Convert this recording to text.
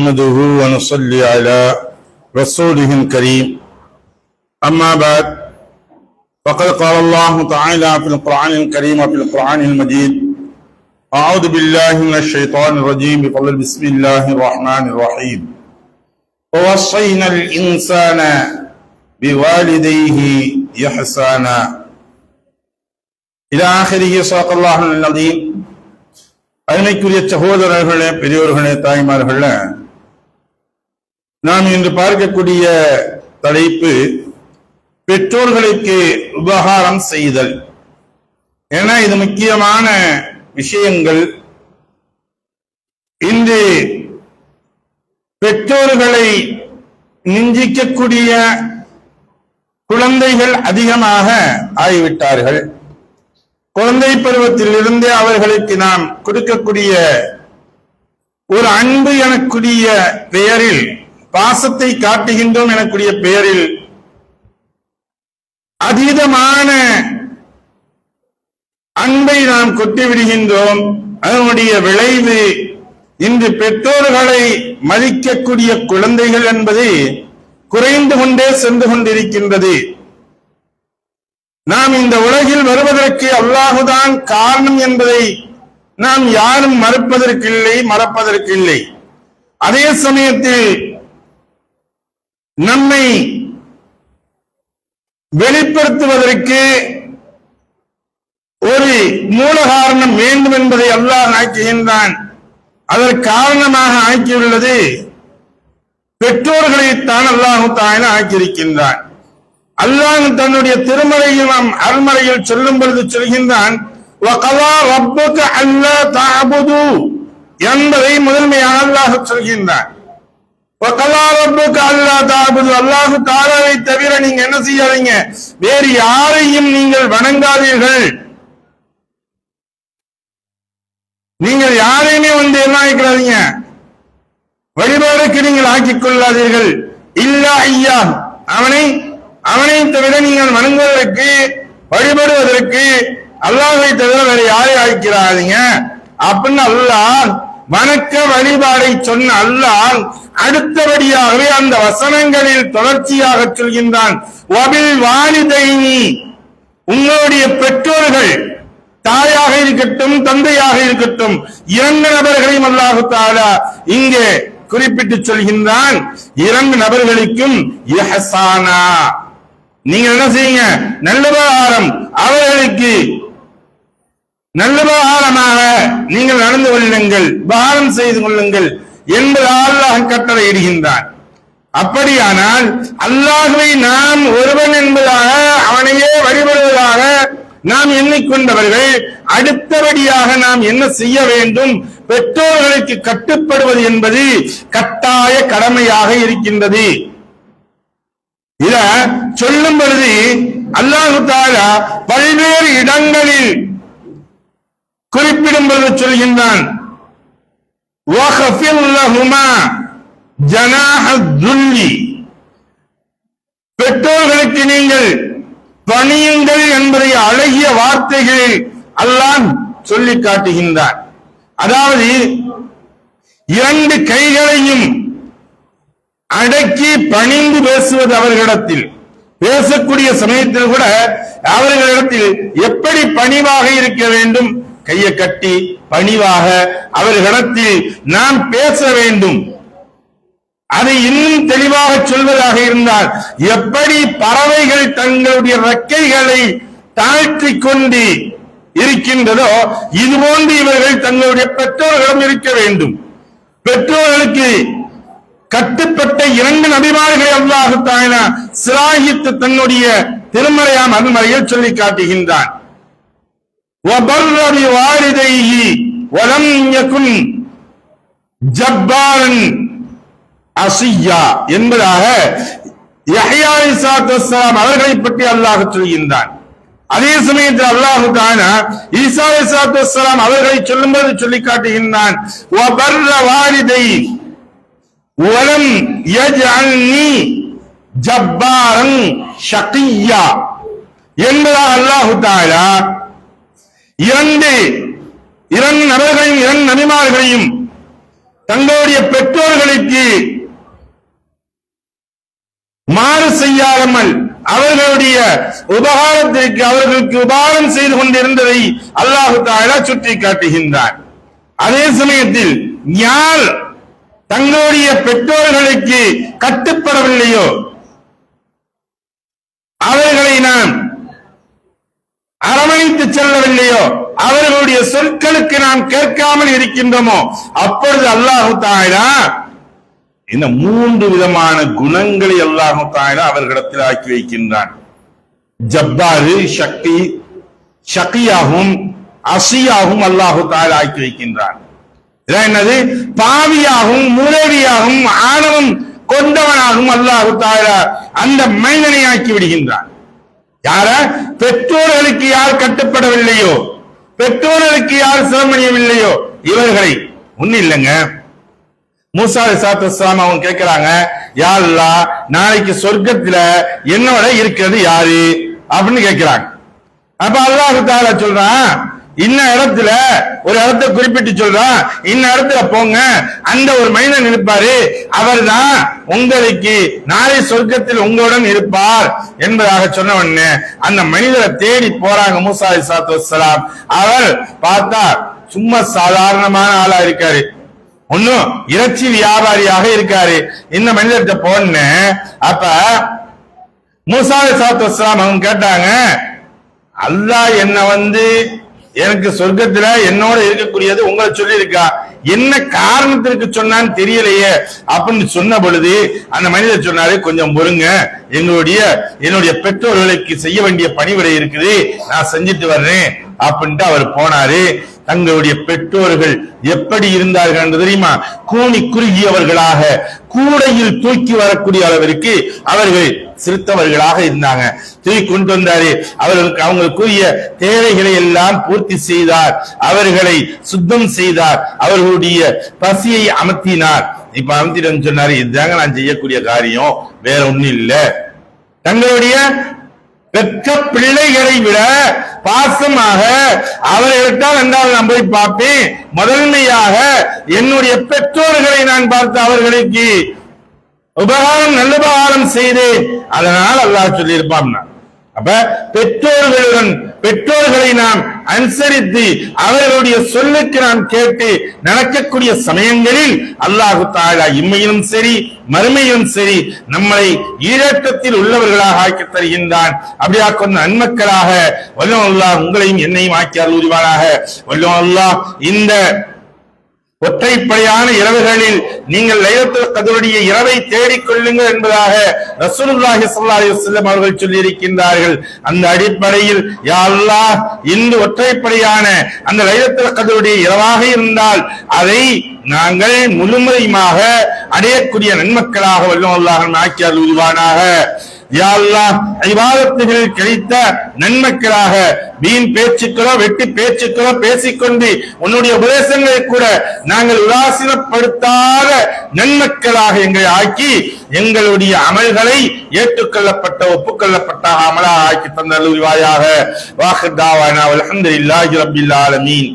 نحمده ونصلي على رسوله الكريم أما بعد فقد قال الله تعالى في القرآن الكريم وفي القرآن المجيد أعوذ بالله من الشيطان الرجيم بسم الله الرحمن الرحيم ووصينا الإنسان بوالديه إحسانا إلى آخره صدق الله العظيم. அருமைக்குரிய சகோதரர்களே, பெரியோர்களே, தாய்மார்களே, நாம் இன்று பார்க்கக்கூடிய தலைப்பு பெற்றோர்களுக்கு உபகாரம் செய்தல். ஏன்னா இது முக்கியமான விஷயங்கள். இன்று பெற்றோர்களை நிந்திக்கக்கூடிய குழந்தைகள் அதிகமாக ஆகிவிட்டார்கள். குழந்தை பருவத்தில் இருந்தே அவர்களுக்கு நாம் கொடுக்கக்கூடிய ஒரு அன்பு எனக்கூடிய பெயரில், பாசத்தை காட்டுகின்றோம் எனக்கூடிய பெயரில் அதீதமான அன்பை நாம் கொட்டிவிடுகின்றோம். அதனுடைய விளைவு இன்று பெற்றோர்களை மதிக்கக்கூடிய குழந்தைகள் என்பது குறைந்து கொண்டே சென்று கொண்டிருக்கின்றது. நாம் இந்த உலகில் வருவதற்கு அல்லாஹுதான் காரணம் என்பதை நாம் யாரும் மறப்பதற்கில்லை. அதே சமயத்தில் நம்மை வெளிப்படுத்துவதற்கு ஒரு மூல காரணம் வேண்டும் என்பதை அல்லாஹ் ஆக்குகின்றான். அதற்கு காரணமாக ஆக்கியுள்ளது பெற்றோர்களைத்தான் அல்லாஹு தஆலா ஆக்கியிருக்கின்றான். அல்லாஹ் தன்னுடைய திருமறையில் நாம் அருள்மறையில் சொல்லும் பொழுது சொல்கின்றான், வகலா ரப்புக அல்லா தஅபுது என்பதை முதன்மையாக அல்லாஹ் சொல்கின்றான். வகலா ரப்புக அல்லா தஅபுது, அல்லாஹ் தஆலாவை தவிர நீங்க என்ன செய்யாதீங்க, வேறு யாரையும் நீங்கள் வணங்காதீர்கள். நீங்கள் யாரையுமே என்ன ஆக்கிக்கிறாதீங்க, வழிபாடுக்கு நீங்கள் ஆக்கிக் கொள்ளாதீர்கள். இல்லா ஐயா, அவனை தவிர நீங்கள் வணங்குவதற்கு வழிபடுவதற்கு அல்லாஹை தவிர வேற யாரை ஆக்கிறாதீங்க அப்படின்னு அல்லாஹ் வணக்க வழிபாடை சொன்ன அல்லாஹ் அடுத்தபடியாகவே அந்த வசனங்களில் தொடர்ச்சியாக சொல்கின்றான், வபில் வாலிதைனி, உங்களுடைய பெற்றோர்கள் தாயாக இருக்கட்டும் தந்தையாக இருக்கட்டும் இரண்டு நபர்களையும் அல்லாஹு தஆலா இங்கே குறிப்பிட்டு சொல்கின்றான். இரண்டு நபர்களுக்கும் இஹ்சானா, நீங்க என்ன செய்யுங்க, நல்ல விவகாரம், அவர்களுக்கு நல்ல விவகாரமாக நீங்கள் நடந்து கொள்ளுங்கள், விவகாரம் செய்து கொள்ளுங்கள் என்பது அல்லாஹ் கட்டளை இடுகின்றான். அப்படியானால் அல்லாஹ்வை நாம் ஒருவன் என்பதாக அவனையே வழிபடுவதாக நாம் எண்ணிக்கொண்டவர்கள் அடுத்தபடியாக நாம் என்ன செய்ய வேண்டும், பெற்றோர்களுக்கு கட்டுப்படுவது என்பது கட்டாய கடமையாக இருக்கின்றது. இத சொல்லும் பொழுது அல்லாஹு தஆலா பல்வேறு இடங்களில் குறிப்பிடும் பொழுது சொல்கின்றான், வഖஃபில் லஹுமா ஜனாஹ துல்லி, பெற்றோர்களுக்கு நீங்கள் பணியுங்கள் என்பதை அழகிய வார்த்தைகளில் அல்லாஹ் சொல்லி காட்டுகின்றான். அதாவது இரண்டு கைகளையும் அடக்கி பணிந்து பேசுவது அவர்களிடத்தில், பேசக்கூடிய சமயத்தில் கூட அவர்களிடத்தில் எப்படி பணிவாக இருக்க வேண்டும், கையை கட்டி பணிவாக அவர்களிடத்தில் நாம் பேச வேண்டும். அதை இன்னும் தெளிவாக சொல்வதாக இருந்தால், எப்படி பறவைகள் தங்களுடைய ரெக்கைகளை தாழ்த்தி கொண்டு இருக்கின்றதோ இதுபோன்று இவர்கள் தங்களுடைய பெற்றோர்களிடம் இருக்க வேண்டும். பெற்றோர்களுக்கு கட்டுப்பட்ட இரண்டு நபிமார்களை அல்லாஹ் தஆலா சிராஹித்து தன்னுடைய திருமறையாம் அருள்மறையில் சொல்லி காட்டுகின்றான். வபர்ர பிவாலிதைஹி வலம் யகுன் ஜப்பாரன் அஸியா என்பதாக யஹ்யா அலைஹிஸ்ஸலாத்து வஸ்ஸலாம் அவர்களை பற்றி அல்லாஹ் சொல்கின்றான். அதே சமயத்தில் அல்லாஹ் தஆலா ஈசா அலைஹிஸ்ஸலாத்து வஸ்ஸலாம் அவர்களை சொல்லும்போது சொல்லி காட்டுகின்றான், வபர்ர வாலிதைஹி வலம் யஜ்அல்னி ஜப்பாரன் ஷகிய்யா என்பதாக அல்லாஹ் தஆலா இரண்டு நபர்களையும் இரண்டு நபிமார்களையும் தங்களுடைய பெற்றோர்களுக்கு செய்யாமல் அவர்களுடைய உபகாரத்திற்கு அவர்களுக்கு உபகாரம் செய்து கொண்டிருந்ததை அல்லாஹு தஆலா சுட்டி காட்டுகின்றார். அதே சமயத்தில் யார் தங்களுடைய பெற்றோர்களுக்கு கட்டுப்படவில்லையோ அவர்களை நாம் அரவணைத்து செல்லவில்லையோ அவர்களுடைய சொற்களுக்கு நாம் கேட்காமல் இருக்கின்றோமோ அப்பொழுது அல்லாஹு தஆலா இந்த 3 விதமான குணங்களை அல்லாஹு தஆலா அவர்களிடத்தில் ஆக்கி வைக்கின்றான். ஜப்பாரு, சக்தி, ஷகியாகும் அசியாகும் அல்லாஹு தஆலா ஆக்கி வைக்கின்றான். என்னது? பாவியாகவும் மூலவியாகவும் ஆணவம் கொண்டவனாகவும் அல்லாஹு தஆலா அந்த மனிதனை ஆக்கி விடுகின்றான். யார? பெற்றோர்களுக்கு யார் கட்டுப்படவில்லையோ, பெற்றோர்களுக்கு யார் சிரமணியவில்லையோ இவர்களை ஒண்ணு இல்லைங்க. மூசா அலைஹிஸ்ஸலாம் அவங்க கேட்கிறாங்க, யா அல்லாஹ் நாளைக்கு சொர்க்கத்துல என்னோட இருக்கிறது யாரு அப்படின்னு கேட்கிறாங்க. அப்ப அல்லாஹ் தஆலா சொல்றான், இன்ன இடத்துல ஒரு இடத்தை குறிப்பிட்டு சொல்றான், இன்ன இடத்துல போங்க, அந்த ஒரு மனிதன் இருப்பாரு, அவர் தான் உங்களுக்கு நாளை சொர்க்கத்தில் உங்களுடன் இருப்பார் என்பதாக சொன்ன உடனே அந்த மனிதரை தேடி போறாங்க மூசா அலைஹிஸ்ஸலாம். அவர் பார்த்தா சும்மா சாதாரணமான ஆளா இருக்காரு, ஒன்னும் இறைச்சி வியாபாரியாக இருக்காரு. இந்த மனிதர்கிட்ட போன அப்ப மூசா அலைஹிஸ்ஸலாம் அவங்க கேட்டாங்க, அல்லாஹ் என்ன எனக்கு சொர்க்கத்துல என்னோட இருக்கக்கூடியது உங்களை சொல்லி இருக்கா, என்ன காரணத்திற்கு சொன்னான்னு தெரியலையே அப்படின்னு சொன்ன பொழுது அந்த மனிதர் சொன்னாரு, கொஞ்சம் பொறுங்க, என்னுடைய பெற்றோர்களுக்கு செய்ய வேண்டிய பணிவிடை இருக்குது, நான் செஞ்சுட்டு வர்றேன் அப்படின்ட்டு அவர் போனாரு. தங்களுடைய பெற்றோர்கள் எப்படி இருந்தார்கள் என்று தெரியுமா? கூனி குறுகியவர்களாக, கூடையில் தூக்கி வரக்கூடிய அளவிற்கு அவர்கள் சிறுத்தவர்களாக இருந்தாங்க. தூக்கி கொண்டு வந்தாரு, அவங்களுக்குரிய தேவைகளை எல்லாம் பூர்த்தி செய்தார், அவர்களை சுத்தம் செய்தார், அவர்களுடைய பசியை அமர்த்தினார். இப்ப அமர்த்திட்டு சொன்னாரு, இதுதாங்க நான் செய்யக்கூடிய காரியம், வேற ஒண்ணும் இல்ல. தங்களுடைய பெற்ற பிள்ளைகளை விட பாசமாக அவர்களிட்டால் என்றால் நான் போய் பார்ப்பேன், முதன்மையாக என்னுடைய பெற்றோர்களை நான் பார்த்து அவர்களுக்கு உபகாரம் நல்லுபகாரம் செய்தேன். அதனால் அல்லாஹ் சொல்லி இருப்பான். அப்ப பெற்றோர்களை நாம் அனுசரித்து அவர்களுடைய சொல்லுக்கு நாம் கேட்டு நடக்கக்கூடிய சமயங்களில் அல்லாஹு தஆலா இம்மையிலும் சரி மறுமையிலும் சரி நம்மளை ஈரேற்றத்தில் உள்ளவர்களாக ஆக்கி தருகின்றான். அப்படியா கொண்ட நன்மக்களாக வல்லோன் அல்லாஹ் உங்களையும் என்னையும் ஆக்கி அருள்வானாக. வல்லோன் அல்லாஹ் இந்த ஒற்றைப்படையான இரவுகளில் நீங்கள் லைலத்துல் கத்ருடைய இரவை தேடிக் கொள்ளுங்கள் என்பதாக ரசூலுல்லாஹி ஸல்லல்லாஹு அலைஹி வஸல்லம் அவர்கள் சொல்லி இருக்கின்றார்கள். அந்த அடிப்படையில் யா அல்லாஹ் இந்த ஒற்றைப்படையான அந்த லைலத்துல் கத்ருடைய இரவாக இருந்தால் அதை நாங்கள் முழுமையாக அடையக்கூடிய நன்மக்களாக வல்லோன் அல்லாஹ் ஆக்கி அருள்வானாக. யா அல்லாஹ் இபாதத்துகளில் கிடைத்த நன்மக்களாக வீண் பேச்சுக்களோ வெட்டி பேச்சுக்களோ பேசிக்கொண்டு உன்னுடைய உபதேசங்களை கூட நாங்கள் உதாசீனப்படுத்தாத நன்மக்களாக எங்களை ஆக்கி எங்களுடைய அமல்களை ஏற்றுக்கொள்ளப்பட்ட ஒப்புக்கொள்ளப்பட்ட அமலாக ஆக்கி தந்தருள்வாயாக. வாஹிர் தாவானா அல்ஹம்துலில்லாஹி ரப்பில் ஆலமீன்.